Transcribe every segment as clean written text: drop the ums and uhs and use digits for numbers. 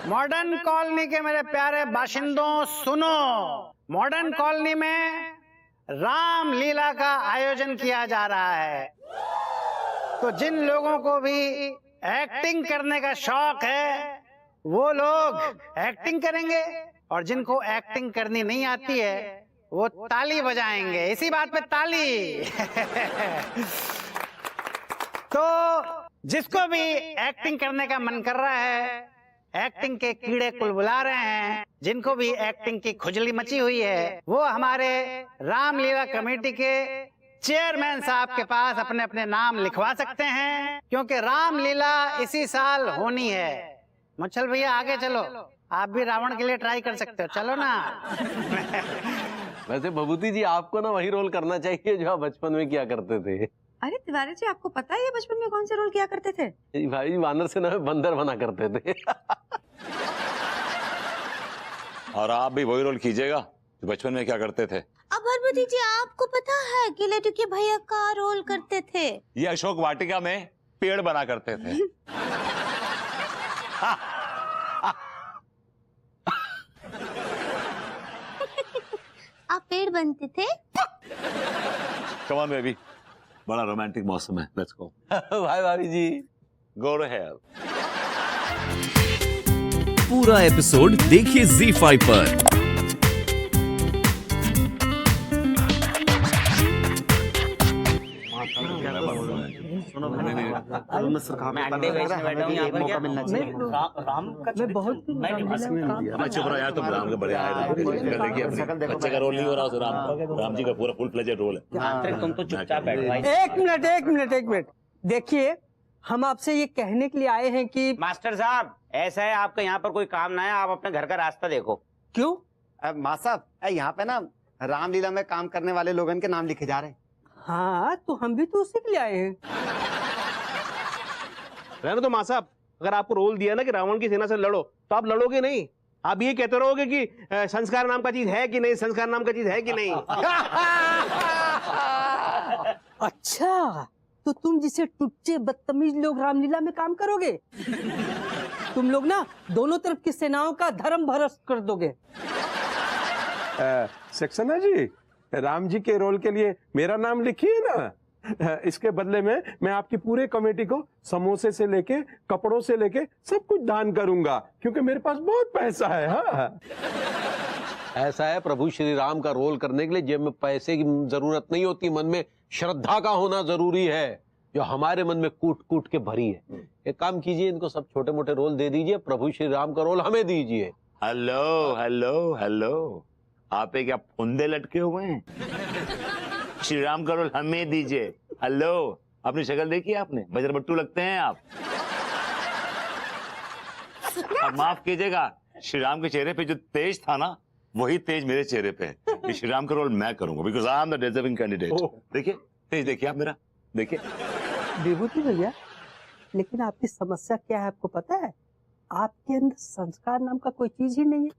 Modern colony के मेरे प्यारे बाशिंदों सुनो, मॉडर्न कॉलोनी में रामलीला का आयोजन किया जा रहा है। तो जिन लोगों को भी एक्टिंग करने का शौक है वो लोग एक्टिंग करेंगे, और जिनको एक्टिंग करनी नहीं आती है वो ताली बजाएंगे। इसी बात पे ताली। तो जिसको भी एक्टिंग करने का मन कर रहा है, एक्टिंग के कीड़े कुलबुला रहे हैं, जिनको भी एक्टिंग की खुजली मची हुई है, वो हमारे रामलीला कमेटी के चेयरमैन साहब के पास अपने अपने नाम लिखवा सकते हैं, क्योंकि रामलीला इसी साल होनी है। मुच्छल भैया आगे चलो, आप भी रावण के लिए ट्राई कर सकते हो, चलो ना। वैसे भभूति जी आपको ना वही रोल करना चाहिए जो आप बचपन में किया करते थे। अरे तिवारी जी, आपको पता है ये बचपन में कौन से रोल किया करते थे? भाई वानर से ना बंदर बना करते थे। और आप भी वही रोल कीजिएगा जो बचपन में क्या करते थे। अब भरभूति जी, आपको पता है कि लेटू के भैया का रोल करते थे? ये अशोक वाटिका में पेड़ बना करते थे। आप पेड़ बनते थे? कम ऑन बेबी, बड़ा रोमांटिक मौसम है, लेट्स गो। भाई भाभी जी गो अहेड। पूरा एपिसोड देखिए ZEE5 पर। चुप रहो यार, तुम राम के बड़े आए बच्चे का रोल नहीं हो रहा, राम जी का पूरा फुल फ्लेजेड रोल है। तुम तो चुपचाप बैठो भाई। एक मिनट देखिए, हम आपसे ये कहने के लिए आए हैं कि मास्टर साहब, ऐसा है आपका यहाँ पर कोई काम ना है, आप अपने घर का रास्ता देखो। क्यों? माँ साहब, यहाँ पे ना रामलीला में काम करने वाले लोगों के नाम लिखे जा रहे हैं। हाँ, तो हम भी तो उसी के लिए आए हैं। रहने तो माँ साहब, अगर आपको रोल दिया ना कि रावण की सेना से लड़ो, तो आप लड़ोगे नहीं, आप ये कहते रहोगे कि संस्कार नाम का चीज है कि नहीं, संस्कार नाम का चीज है कि नहीं। अच्छा, तो तुम जिसे टुच्चे बदतमीज लोग रामलीला में काम करोगे, तुम लोग ना दोनों तरफ की सेनाओं का धर्म भ्रष्ट कर दोगे। सक्सेना जी, राम जी के रोल के लिए मेरा नाम लिखिए ना। इसके बदले में मैं आपकी पूरे कमेटी को समोसे से लेके कपड़ों से लेके सब कुछ दान करूंगा, क्योंकि मेरे पास बहुत पैसा है। हाँ, ऐसा है, प्रभु श्री राम का रोल करने के लिए जेब में पैसे की जरूरत नहीं होती, मन में श्रद्धा का होना जरूरी है, जो हमारे मन में कूट कूट के भरी है। एक काम कीजिए, इनको सब छोटे मोटे रोल दे दीजिए, प्रभु श्री राम का रोल हमें दीजिए। हेलो हेलो हेलो, आप क्या फुंदे लटके हुए हैं? श्री राम का रोल हमें दीजिए। हेलो, अपनी शक्ल देखी आपने? बजरबट्टू लगते हैं आप। अब माफ कीजिएगा, श्री राम के चेहरे पे जो तेज था ना, वही तेज मेरे चेहरे पे है। श्री राम का रोल मैं करूंगा, because I am the deserving candidate. देखिए तेज, देखिए आप मेरा, देखिए। विभूति भैया, लेकिन आपकी समस्या क्या है आपको पता है? आपके अंदर संस्कार नाम का कोई चीज ही नहीं है।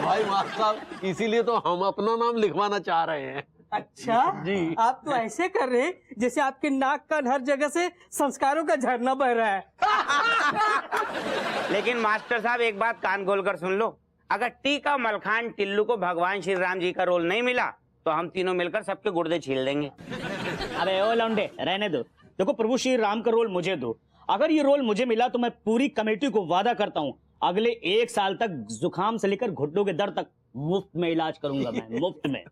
भाई साहब, इसीलिए तो हम अपना नाम लिखवाना चाह रहे हैं। अच्छा जी, आप तो ऐसे कर रहे हैं जैसे आपके नाक कान हर जगह से संस्कारों का झरना बह रहा है। लेकिन मास्टर साहब, एक बात कान खोल कर सुन लो, अगर टीका मलखान टिल्लू को भगवान श्री राम जी का रोल नहीं मिला तो हम तीनों मिलकर सबके गुर्दे छील देंगे। अबे ओ लौंडे, रहने दो। देखो, प्रभु श्री राम का रोल मुझे दो। अगर ये रोल मुझे मिला तो मैं पूरी कमेटी को वादा करता हूँ, अगले 1 साल तक जुकाम से लेकर घुटनों के दर्द तक मुफ्त में इलाज करूंगा मैं, मुफ्त में।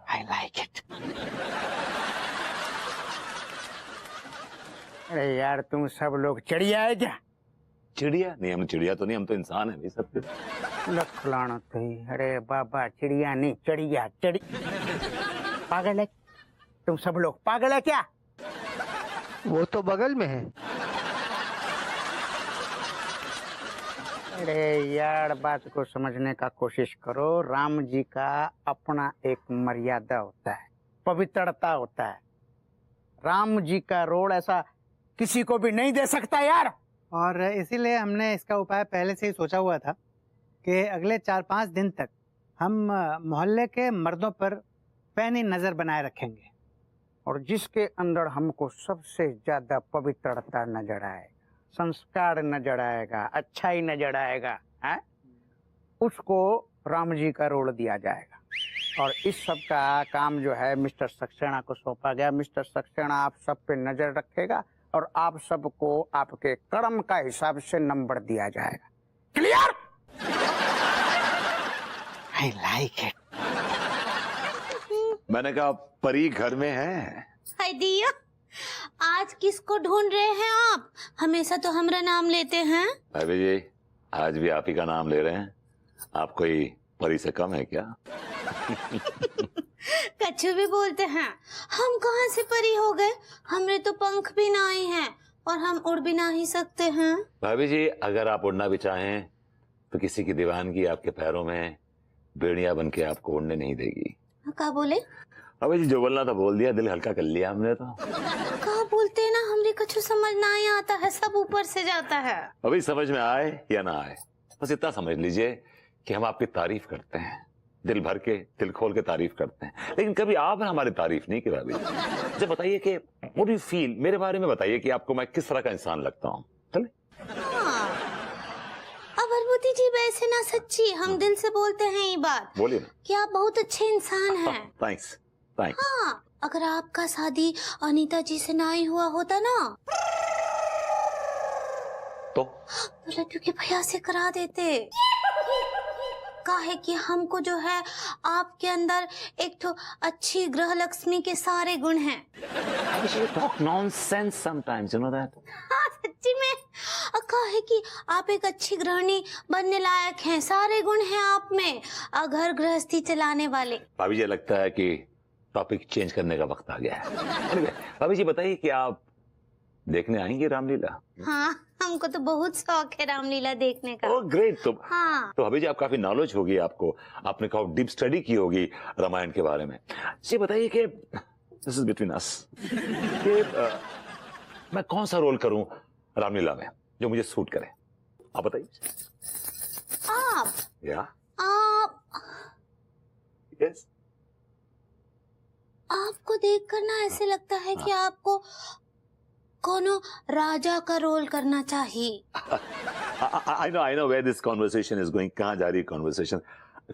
I like it. अरे यार, तुम सब लोग चिड़िया है क्या? चिड़िया नहीं, हम चिड़िया तो नहीं, हम तो इंसान है भाई सब। लखलाना तो ही। अरे बाबा, चिड़िया नहीं, चिड़िया चिड़ी। पागल है तुम सब लोग, पागल है क्या? वो तो बगल में है। अरे यार, बात को समझने का कोशिश करो। राम जी का अपना एक मर्यादा होता है, पवित्रता होता है। राम जी का रोल ऐसा किसी को भी नहीं दे सकता यार। और इसीलिए हमने इसका उपाय पहले से ही सोचा हुआ था कि अगले 4-5 दिन तक हम मोहल्ले के मर्दों पर पैनी नजर बनाए रखेंगे। और जिसके अंदर हमको सबसे ज्यादा पवित्रता नजर आएगा, संस्कार नजर आएगा, अच्छाई नजर आएगा, है? उसको राम जी का रोल दिया जाएगा। और इस सब का काम जो है मिस्टर सक्सेना को सौंपा गया। मिस्टर सक्सेना आप सब पे नजर रखेगा और आप सबको आपके कर्म का हिसाब से नंबर दिया जाएगा। क्लियर? I like it. मैंने कहा परी घर में है। हाय दिया, आज किसको ढूंढ रहे हैं आप? हमेशा तो हमारा नाम लेते हैं। भाभी जी, आज भी आप ही का नाम ले रहे हैं। आप कोई परी से कम है क्या? कछु भी बोलते हैं। हम कहाँ से परी हो गए? हमरे तो पंख भी नहीं हैं और हम उड़ भी नहीं सकते हैं। भाभी जी, अगर आप उड़ना भी चाहें तो किसी की दीवानगी आपके पैरों में बेड़िया बन के आपको उड़ने नहीं देगी। क्या बोले? भाभी जी, जो बोलना था बोल दिया, दिल हल्का कर लिया हमने तो। क्या बोलते हैं ना, हमरे कछु समझ नहीं आता है, सब ऊपर से जाता है। अभी समझ में आए या ना आए, बस इतना समझ लीजिए कि हम आपकी तारीफ करते हैं, दिल भर के, दिल खोल के तारीफ करते हैं, लेकिन कभी आपने हमारी तारीफ नहीं की। भाभी मुझे बताइए कि व्हाट डू यू फील, मेरे बारे में बताइए कि आपको मैं किस तरह का इंसान लगता हूँ। चले? हाँ। अब अरबुती जी वैसे ना, सच्ची हम दिल से बोलते हैं ये बात। बोलिए ना। कि आप बहुत अच्छे इंसान हैं। Thanks thanks. हाँ, अगर आपका शादी अनीता जी से नहीं हुआ होता ना तो लड्डू के भैया से करा देते। काहे कि हमको जो है आपके अंदर एक तो अच्छी ग्रह लक्ष्मी के सारे गुण हैं। talk nonsense sometimes, you know that? हाँ सच्ची में। काहे कि आप एक अच्छी गृहिणी बनने लायक हैं, सारे गुण हैं आप में, घर गृहस्थी चलाने वाले। भाभी जी, लगता है कि टॉपिक चेंज करने का वक्त आ गया है। anyway, भाभी जी बताइए कि आप देखने आएंगे रामलीला? हाँ, हमको तो बहुत शौक है रामलीला देखने का। Oh great. तो हाँ। तो भाभी जी, आप काफी नॉलेज होगी आपको, आपने कहा डीप स्टडी की होगी रामायण के बारे में। जी बताइए कि दिस इज बिटवीन अस कि मैं कौन सा रोल करूं रामलीला में जो मुझे सूट करे, आप बताइए। आप या यस। आपको देखकर ना ऐसे लगता है कि आपको कोनो राजा का रोल करना चाहिए। I know where this conversation is going. कहाँ जा रही है conversation?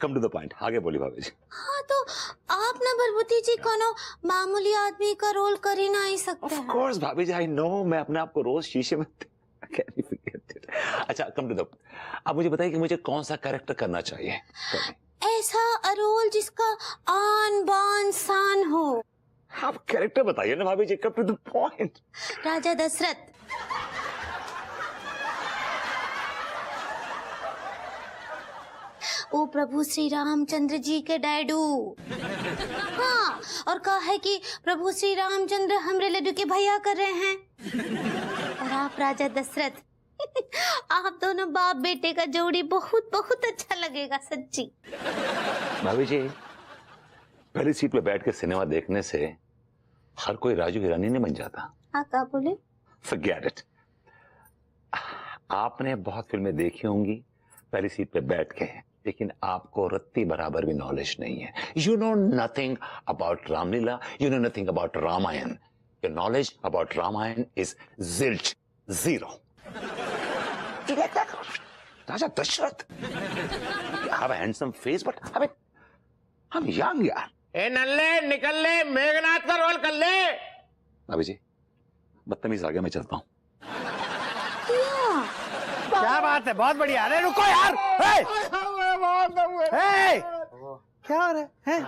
Come to the point. आगे बोली भाभी जी। हाँ, तो आप ना बरबुती जी कोनो मामूली आदमी का रोल कर ही नहीं सकते हैं। Of course भाभी जी, I know। मैं अपने आप को रोज शीशे में Can you forget it? अच्छा, come to the। आप मुझे बताइए कि मुझे कौन सा कैरेक्टर करना चाहिए? ऐसा रोल जिसका आन बान शान हो। आप कैरेक्टर बताइए ना भाभी जी, कम टू द पॉइंट। राजा दशरथ। ओ प्रभु श्री रामचंद्र जी के डैडू। हाँ, और कहा है कि प्रभु श्री रामचंद्र हमरे लड्डू के भैया कर रहे हैं और आप राजा दशरथ। आप दोनों बाप बेटे का जोड़ी बहुत बहुत अच्छा लगेगा सच्ची। भाभी जी, पहली सीट पे बैठ के सिनेमा देखने से हर कोई राजू हिरानी नहीं बन जाता। हाँ, क्या बोले? Forget it। आपने बहुत फिल्में देखी होंगी पहली सीट पे बैठ के, लेकिन आपको रत्ती बराबर भी नॉलेज नहीं है। You know nothing about Ramlila, you know nothing about Ramayan. Your knowledge about Ramayan is zilch, zero। Raja Dasharath, you have a handsome face, but I mean, I'm young यार। ए नल्ले निकल ले, मेघनाथ का रोल कर ले। भाभी जी, बदतमीज आ गया, मैं चलता हूँ। क्या बात है, बहुत बढ़िया। अरे रुको यार, क्या हो रहा है?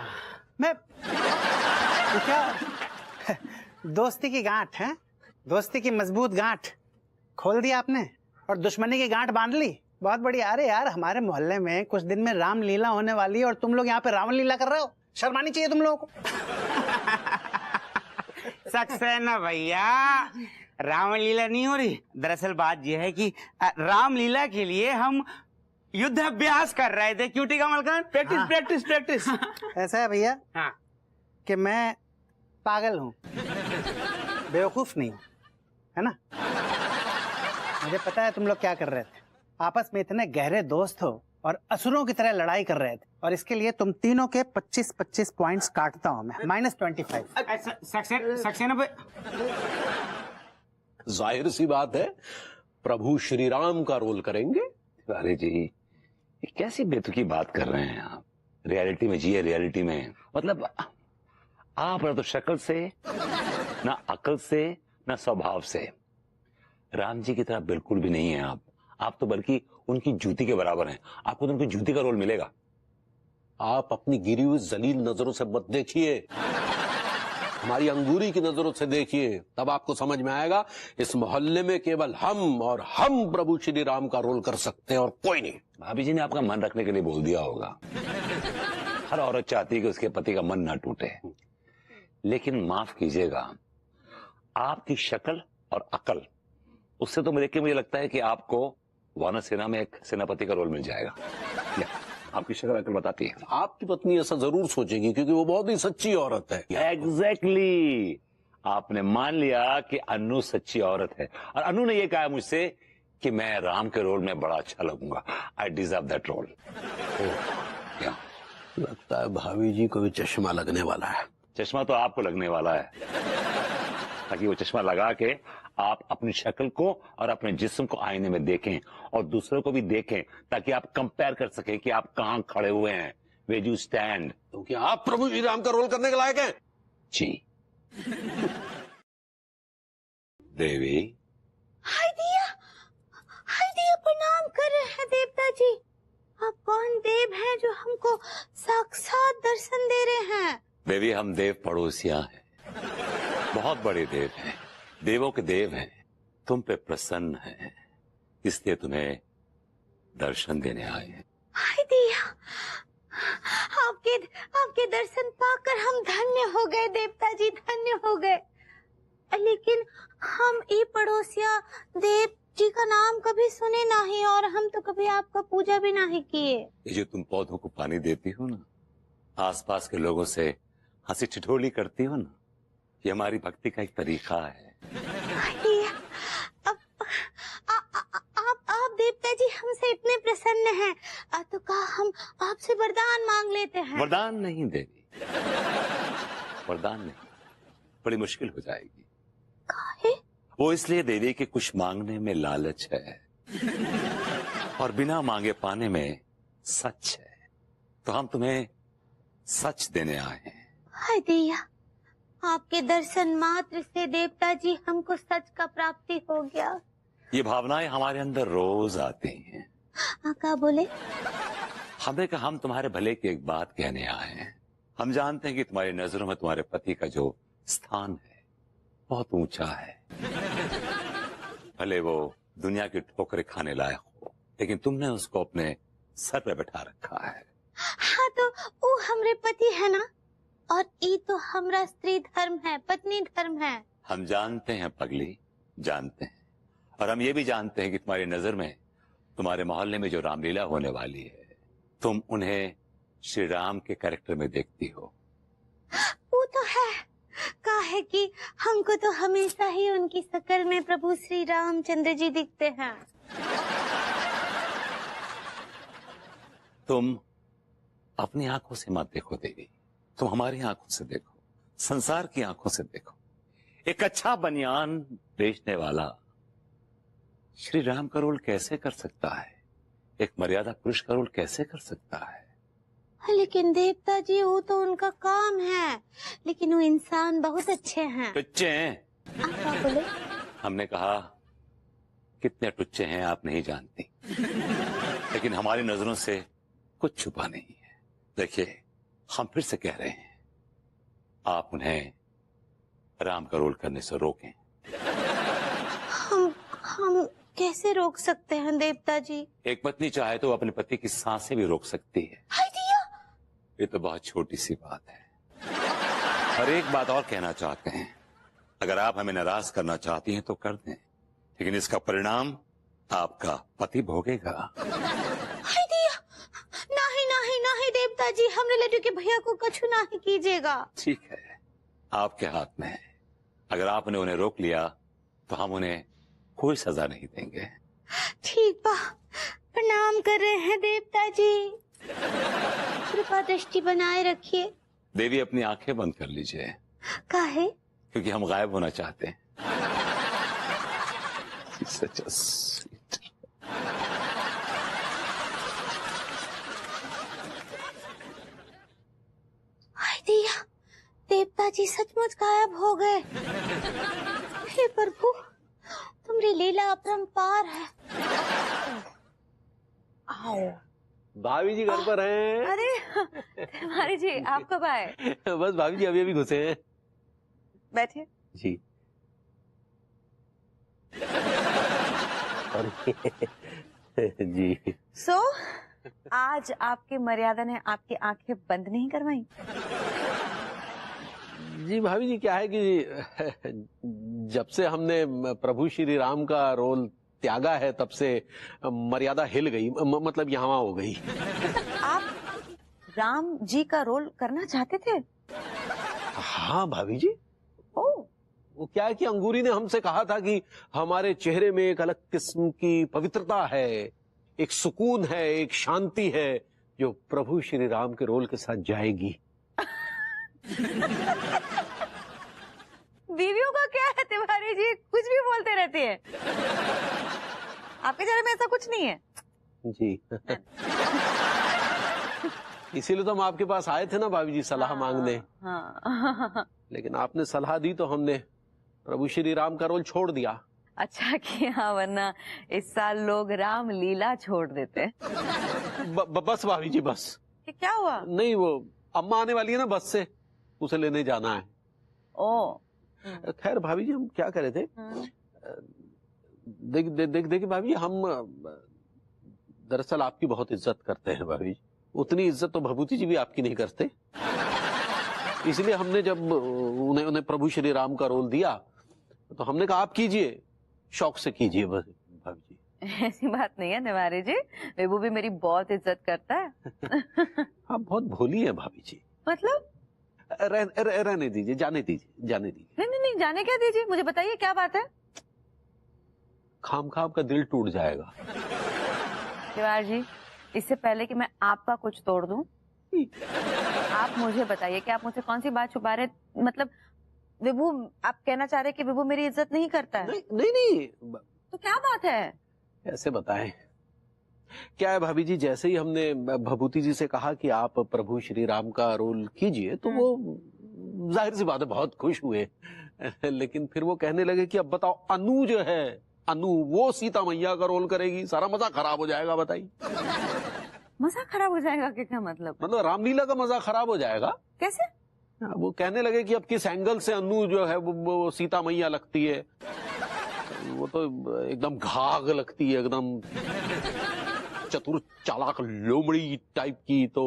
मैं क्या दोस्ती की गांठ है, दोस्ती की मजबूत गांठ खोल दी आपने और दुश्मनी की गांठ बांध ली। बहुत बढ़िया। अरे यार, हमारे मोहल्ले में कुछ दिन में रामलीला होने वाली है और तुम लोग यहाँ पे रावण लीला कर रहे हो। शर्मानी चाहिए तुम लोगों को। सक्सेना भैया, रामलीला नहीं हो रही। दरअसल बात यह है कि रामलीला के लिए हम युद्ध अभ्यास कर रहे थे। क्यूटी का मलकान, प्रैक्टिस प्रैक्टिस प्रैक्टिस। ऐसा है भैया, हाँ, कि मैं पागल हूँ, बेवकूफ नहीं हूँ, है ना? मुझे पता है तुम लोग क्या कर रहे थे। आपस में इतने गहरे दोस्त हो और असुरों की तरह लड़ाई कर रहे थे, और इसके लिए तुम तीनों के 25-25 पॉइंट्स काटता हूं मैं, -25। सक्सेना पे जाहिर सी बात है प्रभु श्री राम का रोल करेंगे। अरे जी, ये कैसी बेतुकी बात कर रहे हैं आप? रियलिटी में जिए, रियलिटी में। मतलब आप ना तो शक्ल से, ना अकल से, ना स्वभाव से राम जी की तरह बिल्कुल भी नहीं है आप तो बल्कि उनकी जूती के बराबर हैं। आपको तो उनकी जूती का रोल मिलेगा। आप अपनी गिरी हुई जलील नजरों से मत देखिए, हमारी अंगूरी की नजरों से देखिए, तब आपको समझ में आएगा इस मोहल्ले में केवल हम और हम प्रभु श्री राम का रोल कर सकते हैं और कोई नहीं। भाभी जी ने आपका मन रखने के लिए बोल दिया होगा। हर औरत चाहती है कि उसके पति का मन ना टूटे, लेकिन माफ कीजिएगा, आपकी शक्ल और अकल, उससे तो देख के मुझे लगता है कि आपको वानर सेना में एक सेनापति का रोल मिल जाएगा। आपकी शक्ल अकल बताती है। आपकी पत्नी ऐसा जरूर सोचेगी क्योंकि वो बहुत ही सच्ची औरत है। एग्जैक्टली आपने मान लिया कि अनु सच्ची औरत है, और अनु ने यह कहा मुझसे कि मैं राम के रोल में बड़ा अच्छा लगूंगा। I deserve that role. क्या लगता है भाभी जी को भी चश्मा लगने वाला है। चश्मा तो आपको लगने वाला है, ताकि वो चश्मा लगा के आप अपनी शक्ल को और अपने जिस्म को आईने में देखें और दूसरों को भी देखें, ताकि आप कंपेयर कर सकें कि आप कहां खड़े हुए हैं, वेयर यू स्टैंड। तो क्या आप प्रभु श्री राम का रोल करने के लायक हैं? जी। देवी। हाय दिया प्रणाम कर रहे हैं देवता जी। आप कौन देव हैं जो हमको साक्षात दर्शन दे रहे हैं? देवी, हम देव पड़ोसियां हैं, बहुत बड़े देव हैं, देवों के देव हैं। तुम पे प्रसन्न हैं, इसलिए तुम्हें दर्शन देने आए हैं। हाय दिया, आपके दर्शन पाकर हम धन्य हो गए देवता जी, धन्य हो गए। लेकिन हम ये पड़ोसिया देव जी का नाम कभी सुने नहीं, और हम तो कभी आपका पूजा भी नहीं किए। ये जो तुम पौधों को पानी देती हो ना, आसपास के लोगों से हंसी ठिठोली करती हो ना, ये हमारी भक्ति का एक तरीका है। आप देवता जी हमसे इतने प्रसन्न हैं, तो कहा हम आपसे वरदान मांग लेते हैं। वरदान नहीं देवी, वरदान नहीं, बड़ी मुश्किल हो जाएगी। काहे? वो इसलिए देवी कि कुछ मांगने में लालच है और बिना मांगे पाने में सच है, तो हम तुम्हें सच देने आए हैं। हाय दिया, आपके दर्शन मात्र से देवता जी हमको सच का प्राप्ति हो गया। ये भावनाएं हमारे अंदर रोज आती हैं। क्या बोले? हमने कहा हम तुम्हारे भले की एक बात कहने आए हैं। हम जानते हैं कि तुम्हारी नजरों में तुम्हारे पति का जो स्थान है बहुत ऊंचा है, भले वो दुनिया की ठोकरें खाने लायक हो, लेकिन तुमने उसको अपने सर पे बैठा रखा है। हाँ, तो वो हमरे पति है ना, और ये तो हमरा स्त्री धर्म है, पत्नी धर्म है। हम जानते हैं पगली, जानते हैं, और हम ये भी जानते हैं कि तुम्हारी नजर में तुम्हारे मोहल्ले में जो रामलीला होने वाली है, तुम उन्हें श्री राम के कैरेक्टर में देखती हो। वो तो है, काहे कि हमको तो हमेशा ही उनकी शक्ल में प्रभु श्री रामचंद्र जी दिखते हैं। तुम अपनी आंखों से मत देखो देवी, तुम हमारी आंखों से देखो, संसार की आंखों से देखो। एक अच्छा बनियान बेचने वाला श्री राम का रोल कैसे कर सकता है? एक मर्यादा पुरुष का रोल कैसे कर सकता है? लेकिन देवता जी, वो तो उनका काम है, लेकिन वो इंसान बहुत अच्छे हैं। टुच्चे हैं? आप क्या बोले? हमने कहा कितने टुच्चे हैं आप नहीं जानती, लेकिन हमारी नजरों से कुछ छुपा नहीं है। देखिए, हम फिर से कह रहे हैं, आप उन्हें राम का रोल करने से रोकें। हम कैसे रोक सकते हैं देवता जी? एक पत्नी चाहे तो अपने पति की सांसें भी रोक सकती है। हाय दिया, ये तो बहुत छोटी सी बात है। और एक बात और कहना चाहते हैं, अगर आप हमें नाराज करना चाहती हैं तो कर दें, लेकिन इसका परिणाम आपका पति भोगेगा। हाय दिया, नहीं नहीं नहीं देवता जी, हमने लड्डू के भैया को कछु नहीं कीजिएगा। ठीक है, आपके हाथ में है। अगर आपने उन्हें रोक लिया तो हम उन्हें कोई सजा नहीं देंगे। ठीक बा, प्रणाम कर रहे हैं देवता जी, कृपा दृष्टि बनाए रखिए। देवी अपनी आंखें बंद कर लीजिए। काहे? क्योंकि हम गायब होना चाहते हैं। Such a sweet. हाय दिया, देवता जी सचमुच गायब हो गए। हे प्रभु, तुम्हारी लीला अपरंपार है। आओ। भाभी जी घर पर हैं? अरे तिवारी जी, आप कब आए? बस भाभी जी अभी अभी घुसे हैं। बैठिए। जी। जी। सो आज आपकी मर्यादा ने आपकी आंखें बंद नहीं करवाई? जी भाभी जी, क्या है कि जब से हमने प्रभु श्री राम का रोल त्यागा है तब से मर्यादा हिल गई, मतलब यहाँ हो गई। आप राम जी का रोल करना चाहते थे? हाँ भाभी जी। ओह, वो क्या है कि अंगूरी ने हमसे कहा था कि हमारे चेहरे में एक अलग किस्म की पवित्रता है, एक सुकून है, एक शांति है जो प्रभु श्री राम के रोल के साथ जाएगी। बीवियों का क्या है तिवारी जी, कुछ भी बोलते रहते हैं। आपके चेहरे में ऐसा कुछ नहीं है। जी। इसीलिए तो हम आपके पास आए थे ना भाभी जी, सलाह मांगने। हाँ। लेकिन आपने सलाह दी तो हमने प्रभु श्री राम का रोल छोड़ दिया। अच्छा किया, वरना इस साल लोग राम लीला छोड़ देते। बस भाभी जी बस। क्या हुआ? नहीं, वो अम्मा आने वाली है ना बस से, उसे लेने जाना है। ओ खैर भाभी जी, हम क्या कर रहे थे, देखिए भाभी जी, हम दरअसल आपकी बहुत इज्जत करते हैं भाभी जी। उतनी इज्जत तो भभूति जी भी आपकी नहीं करते। इसलिए हमने जब उन्हें प्रभु श्री राम का रोल दिया तो हमने कहा आप कीजिए, शौक से कीजिए बस भाभी जी। ऐसी बात नहीं है तिवारी जी, विभू भी मेरी बहुत इज्जत करता है। आप बहुत भोली है भाभी जी। मतलब? रहने दीजिए, जाने दीजिए, जाने दीजिए। नहीं, जाने क्या दीजिए, मुझे बताइए क्या बात है। खाम खाम का दिल टूट जाएगा। तिवारी जी, इससे पहले कि मैं आपका कुछ तोड़ दूं, आप मुझे बताइए कि आप मुझसे कौन सी बात छुपा रहे। मतलब विभू, आप कहना चाह रहे कि विभू मेरी इज्जत नहीं करता है? नहीं। तो क्या बात है? कैसे बताएं? क्या है भाभी जी, जैसे ही हमने भभूति जी से कहा कि आप प्रभु श्री राम का रोल कीजिए तो वो जाहिर सी बात है बहुत खुश हुए। लेकिन फिर वो कहने लगे कि अब बताओ, अनु जो है, अनु वो सीता मैया का रोल करेगी, सारा मजा खराब हो जाएगा। बताइए। मजा खराब हो जाएगा? क्या मतलब? मतलब रामलीला का मजा खराब हो जाएगा। कैसे? वो कहने लगे कि अब किस एंगल से अनु जो है वो सीता मैया लगती है। वो तो एकदम घाघ लगती है, एकदम चतुर चालाक लोमड़ी टाइप की। तो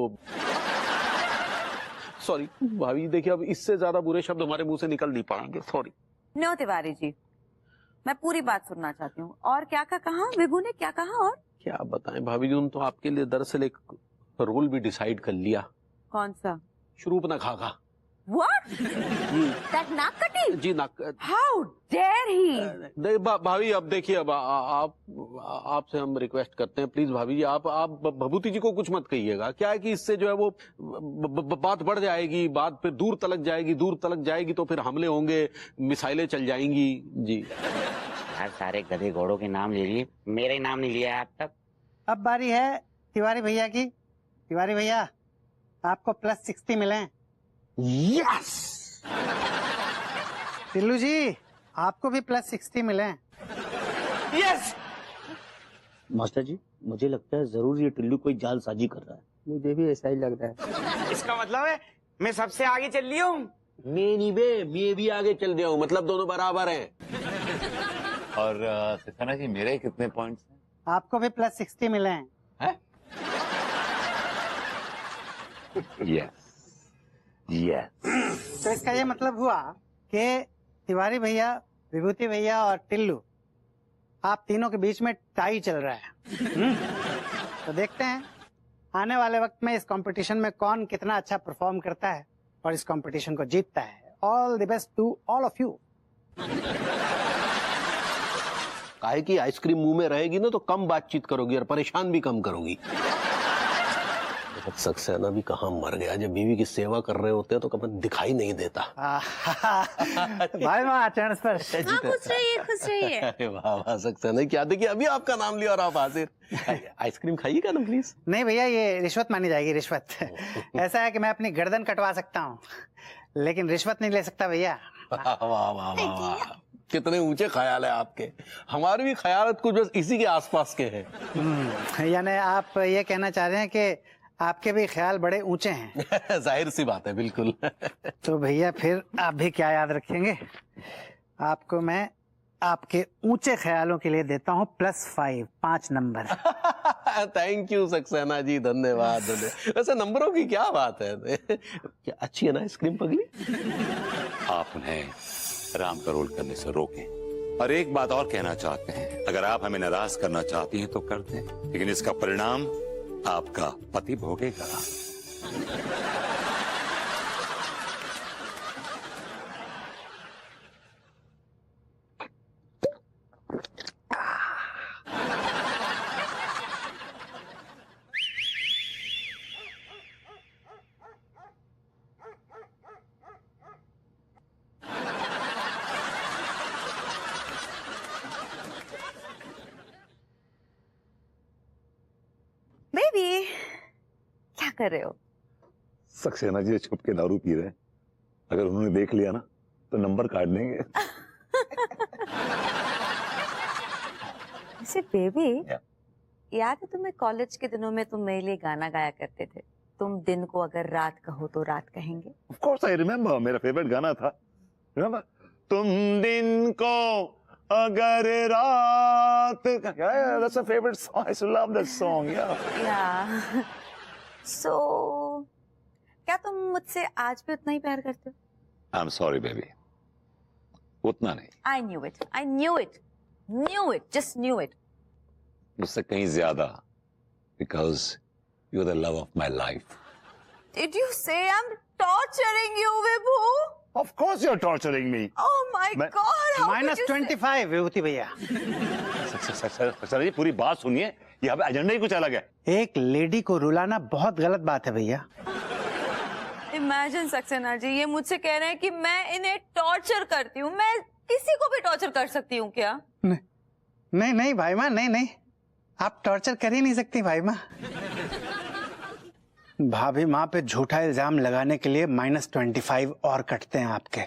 सॉरी भाभी, देखिए अब इससे ज्यादा बुरे शब्द हमारे मुंह से निकल नहीं पाएंगे, सॉरी। नो तिवारी जी, मैं पूरी बात सुनना चाहती हूँ। और क्या कहा विभू ने, क्या कहा? और क्या बताएं भाभी जी, उन तो आपके लिए दरअसल एक रोल भी डिसाइड कर लिया। कौन सा? शूर्पणखा का। What? That नाककटी? Ji How dare he? भाभी अब देखिए, अब आपसे हम रिक्वेस्ट करते हैं, प्लीज भाभी जी, आप भभूति जी को कुछ मत कहिएगा। क्या है कि इससे जो है वो बात बढ़ जाएगी, बात फिर दूर तलक जाएगी तो फिर हमले होंगे, मिसाइलें चल जाएंगी। जी यार, सारे गधे घोड़ों के नाम ले लिए, मेरा ही नाम नहीं लिया है आज तक। अब बारी है तिवारी भैया की। तिवारी भैया, आपको +60 मिले। यस। टिल्लू जी, आपको भी +60 मिले। यस। मास्टर जी, मुझे लगता है जरूर ये टिल्लू कोई जालसाजी कर रहा है। मुझे भी ऐसा ही लग रहा है। इसका मतलब है मैं सबसे आगे चल लिया हूँ। मैं भी आगे चल गया हूँ, मतलब दोनों बराबर हैं। और सिताना जी, मेरे कितने पॉइंट्स हैं? आपको भी +60 मिले हैं। Yes yes. तो इसका ये मतलब हुआ कि तिवारी भैया, विभूति भैया और टिल्लू, आप तीनों के बीच में टाई चल रहा है। तो देखते हैं आने वाले वक्त में इस कंपटीशन में कौन कितना अच्छा परफॉर्म करता है और इस कंपटीशन को जीतता है। All the best to all of you. काहे की आइसक्रीम मुंह में रहेगी ना तो कम बातचीत करोगी और परेशान भी कम करोगी। सक्सेना भी कहाँ मर गया, जब बीवी की सेवा कर रहे होते हैं तो कभी दिखाई नहीं देता। भाई माँ चरण स्पर्श। हाँ, खुश रहिए खुश रहिए। अरे वाह वाह सक्सेना, क्या देखिए अभी आपका नाम लिया और आप हाजिर। आइसक्रीम खाइएगा ना प्लीज। नहीं भैया, ये रिश्वत मानी जाएगी, रिश्वत। ऐसा है कि मैं अपनी गर्दन कटवा सकता हूँ लेकिन रिश्वत नहीं ले सकता भैया। वाह वाह वाह वाह, कितने ऊंचे ख्याल है आपके। हमारे भी ख्यालात कुछ बस इसी के आसपास के हैं। यानी आप ये कहना चाह रहे हैं कि आपके भी ख्याल बड़े ऊंचे हैं। जाहिर सी बात है, बिल्कुल। तो भैया फिर आप भी क्या याद रखेंगे, आपको मैं आपके ऊंचे ख्यालों के लिए देता हूँ +5, 5 number. Thank you Saxena ji, धन्यवाद धन्यवाद। वैसे नंबरों की क्या बात है, क्या अच्छी है ना आइसक्रीम पगली। आप उन्हें राम का रोल करने से रोकें। और एक बात और कहना चाहते हैं, अगर आप हमें नाराज करना चाहती हैं तो कर दें, लेकिन इसका परिणाम आपका पति भोगेगा। बेबी क्या कर रहे हो? सक्सेना जी छुप के दारू पी रहे हैं, अगर उन्होंने देख लिया ना तो नंबर काट देंगे। वैसे बेबी, याद है तुम्हें कॉलेज के दिनों में तुम मेरे लिए गाना गाया करते थे, तुम दिन को अगर रात कहो तो रात कहेंगे। Of course I remember, मेरा फेवरेट गाना था। Remember? तुम दिन को अगर रात, yeah, that's a favorite song. I still love that song. Yeah. So, क्या तुम मुझसे आज भी उतना ही प्यार करते हो? I'm sorry, baby. उतना नहीं। I knew it. I knew it. Knew it. Just knew it. मुझसे कहीं ज्यादा, because you're the love of my life. Did you say I'm torturing you, Vibhu? Of course you're torturing me. Oh my God! How could you say- -25 विभूति भैया। सक्सेना जी पूरी बात सुनिए, यहाँ पे agenda ही कुछ अलग है। एक लेडी को रुलाना बहुत गलत बात है भैया। Imagine सक्सेना जी, ये मुझसे कह रहे हैं कि मैं इन्हें टॉर्चर करती हूँ। मैं किसी को भी टॉर्चर कर सकती हूँ क्या? नहीं नहीं भाई माँ, नहीं नहीं, आप टॉर्चर कर ही नहीं सकती भाई माँ। भाभी माँ पे झूठा इल्जाम लगाने के लिए -25 और कटते हैं आपके।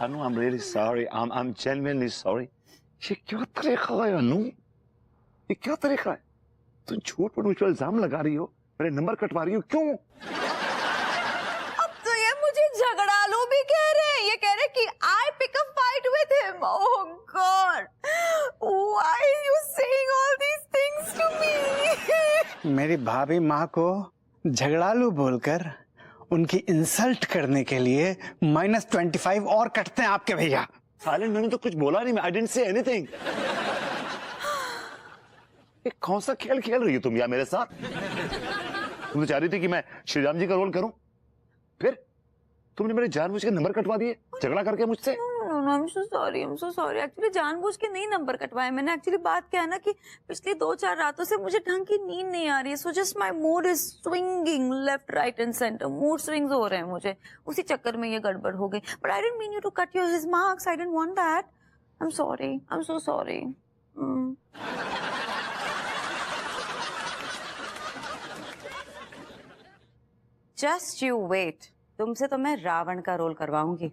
अनु, I'm really sorry. I'm genuinely sorry. ये क्या तरीका है अनु? ये क्या तरीका है? तुम झूठ पर मुझ पर इल्जाम लगा रही हो, मेरे नंबर कटवा रही हो, क्यों? अब तो ये मुझे झगड़ालू भी कह रहे हैं। ये कह रहे हैं कि I pick a fight with him. Oh God! Why are you saying all these things to me? मेरी भाभी माँ को झगड़ालू बोलकर उनकी इंसल्ट करने के लिए -25 और कटते हैं आपके भैया। साइलेंट, मैंने तो कुछ बोला नहीं, I didn't say anything. ये कौन सा खेल खेल रही हो तुम यार मेरे साथ? तुम तो चाह रही थी कि मैं श्री राम जी का रोल करूं, फिर तुमने मेरे जानबूझ के नंबर कटवा दिए झगड़ा करके मुझसे। No, I'm so sorry. I'm so sorry. Actually जानबूझ के नहीं नंबर कटवाए मैंने। एक्चुअली बात क्या है ना कि पिछली 2-4 रातों से मुझे ढंग की नींद नहीं आ रही है। So just my mood is swinging left, right and center. Mood swings हो रहे हैं मुझे, उसी चक्कर में ये गड़बड़ हो गई। But I didn't mean you to cut his marks. I didn't want that. I'm sorry. I'm so sorry. Just you wait. तुमसे तो मैं रावण का रोल करवाऊंगी।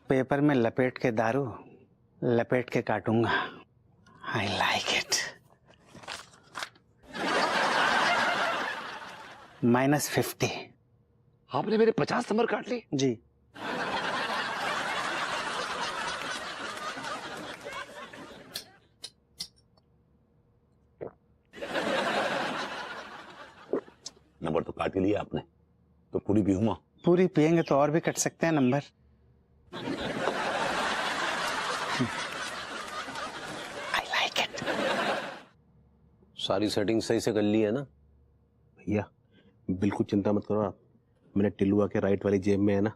पेपर में लपेट के दारू लपेट के काटूंगा। I like it. -50। आपने मेरे 50 नंबर काट लिए जी। नंबर तो काट ही लिया आपने, तो पूरी पीऊंगा। पूरी पियेंगे तो और भी कट सकते हैं नंबर। I like it. सारी सेटिंग सही से कर ली है ना? भैया बिल्कुल चिंता मत करो आप, मैंने टिल्लुआ के राइट वाली जेब में है ना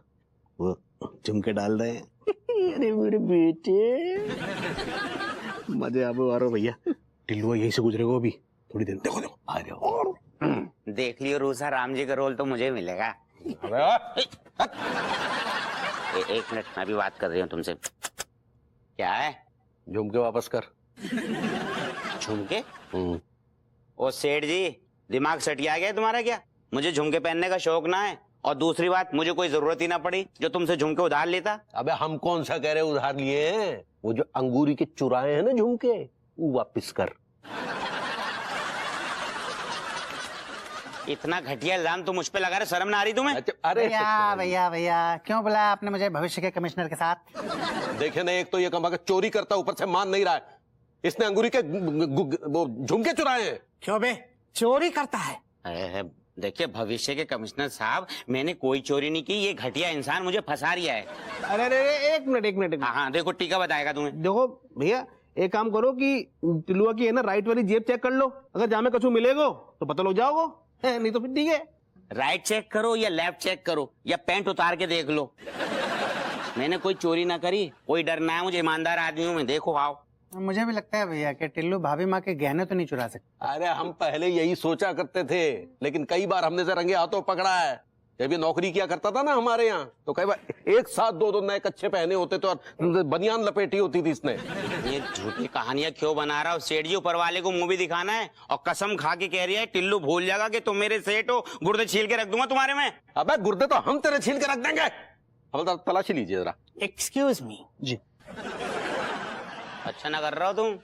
वो झुमके डाल रहे हैं। अरे मेरे बेटे मजे आबो आ रहा भैया, टिल्लुआ यहीं से गुजरेगा अभी थोड़ी देर, देखो देखो आ जाओ। देख लियो रूसा, राम जी का रोल तो मुझे मिलेगा। एक मिनट, मैं भी बात कर रही हूँ तुमसे। क्या है? झुमके वापस कर। झुमके? ओ सेठ जी, दिमाग सटिया गया तुम्हारा क्या? मुझे झुमके पहनने का शौक ना है, और दूसरी बात मुझे कोई जरूरत ही ना पड़ी जो तुमसे झुमके उधार लेता। अबे हम कौन सा कह रहे उधार लिए हैं, वो जो अंगूरी के चुराए हैं ना झुमके, वो वापिस कर। इतना घटिया इल्जाम तो मुझ पे लगा रहे, शर्म ना आ रही तुम्हें? अरे भैया भैया भैया, क्यों बुलाया आपने मुझे भविष्य के कमिश्नर के साथ? देखे ना, एक तो ये कमा के चोरी करता, ऊपर से मान नहीं रहा है। इसने अंगूरी के वो झुमके चुराए हैं। क्यों बे, चोरी करता है? देखिए भविष्य के कमिश्नर साहब, मैंने कोई चोरी नहीं की, ये घटिया इंसान मुझे फंसा रिया है। अरे अरे एक मिनट। हाँ देखो, टीका बताएगा तुम्हें। देखो भैया, एक काम करो कि टिल्लुआ की है ना राइट वाली जेब चेक कर लो, अगर जामे कछु मिलेगो तो पता लग जाओगो, नहीं तो फिर ठीक है। राइट चेक करो या लेफ्ट चेक करो या पैंट उतार के देख लो, मैंने कोई चोरी ना करी, कोई डर ना है मुझे, ईमानदार आदमी हूँ मैं। देखो आओ। मुझे भी लगता है भैया कि टिल्लू भाभी माँ के गहने तो नहीं चुरा सकते। अरे हम पहले यही सोचा करते थे, लेकिन कई बार हमने से रंगे हाथों पकड़ा है। जब ये नौकरी किया करता था ना हमारे यहाँ, तो कई बार एक साथ दो नए कच्चे पहने होते थे और बनियान लपेटी होती थी इसने। ये झूठी कहानियां क्यों बना रहा हो सेठ जी? ऊपर वाले को मूवी दिखाना है और कसम खा के कह रही है टिल्लू भूल जाएगा कि तुम मेरे सेठ हो, गुर्दे छील के रख दूंगा तुम्हारे में। अबे गुर्दे तो हम तेरे छील के रख देंगे। हवलदार तलाशी लीजिए जरा। एक्सक्यूज मी जी। अच्छा ना कर रहा हो तुम?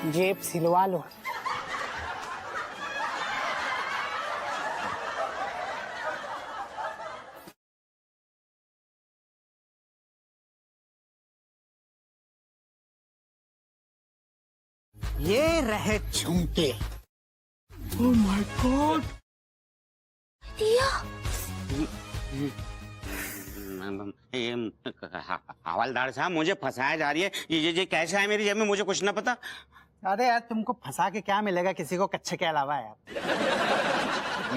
जेब सिलवा लो। ये रहे झुमके। ओह माय गॉड, हवलदार साहब मुझे फंसाया जा रही है, ये कैसे है मेरी जेब में, मुझे कुछ ना पता। अरे यार तुमको फंसा के क्या मिलेगा किसी को कच्चे के अलावा यार।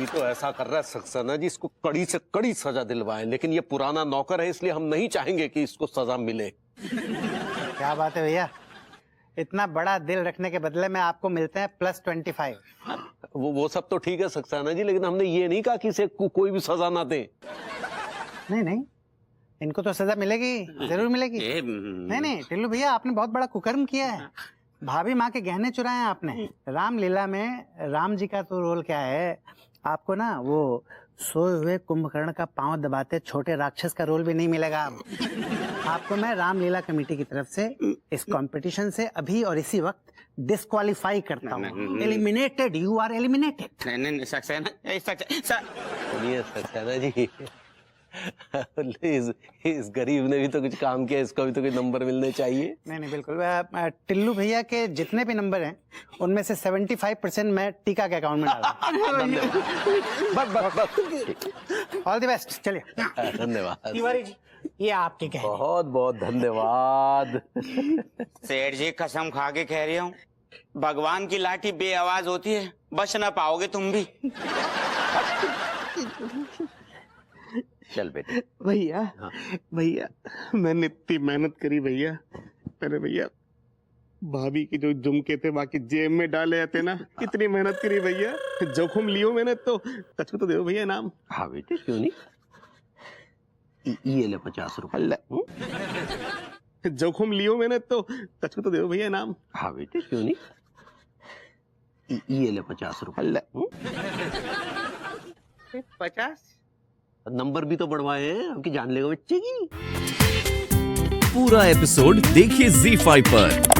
ये तो ऐसा कर रहा है सक्सेना जी, इसको कड़ी से कड़ी सजा दिलवाएं, लेकिन ये पुराना नौकर है इसलिए हम नहीं चाहेंगे कि इसको सजा मिले। क्या बात है भैया, इतना बड़ा दिल रखने के बदले में आपको मिलते हैं +25। वो सब तो ठीक है सक्सेना जी, लेकिन हमने ये नहीं कहा कि इसे कोई भी सजा ना दे। नहीं, इनको तो सजा मिलेगी, जरूर मिलेगी। नहीं टिल्लू भैया, आपने बहुत बड़ा कुकर्म किया है। भाभी माँ के गहने चुराए हैं आपने। रामलीला में राम जी का तो रोल क्या है, आपको ना वो सोए हुए कुंभकर्ण का पांव दबाते छोटे राक्षस का रोल भी नहीं मिलेगा। आपको मैं रामलीला कमेटी की तरफ से इस कंपटीशन से अभी और इसी वक्त डिस्क्वालीफाई करता हूँ। Eliminated, you are eliminated. नहीं सक्सेना जी, इस गरीब ने भी तो कुछ काम किया, इसको भी तो कुछ नंबर मिलने चाहिए। नहीं बिल्कुल। टिल्लू भैया के जितने भी नंबर हैं उनमें से 75% मैं टीका के अकाउंट में डाल। बस ऑल द बेस्ट। चलिए धन्यवाद तिवारी जी, ये आपके गहने। बहुत बहुत धन्यवाद। सेठ जी कसम खा के कह रही हूँ, भगवान की लाठी बेआवाज होती है, बच ना पाओगे तुम भी। चल बेटे। भैया भैया मैंने इतनी मेहनत करी भैया, मैंने भैया भाभी के जो झुमके थे बाकी जेब में डाले जाते ना, कितनी मेहनत करी भैया, जोखिम लियो मैंने, तो कछु तो दो भैया नाम। हाँ बेटे क्यों नहीं, ये ले 50 रुपए। जोखिम लियो मैंने, तो कछु तो दो भैया नाम। हाँ बेटे क्यों नहीं, ये ले 50 रुपए। 50 नंबर भी तो बढ़वाए हैं, आपकी जान लेगा बच्चे की। पूरा एपिसोड देखिए ZEE5 पर।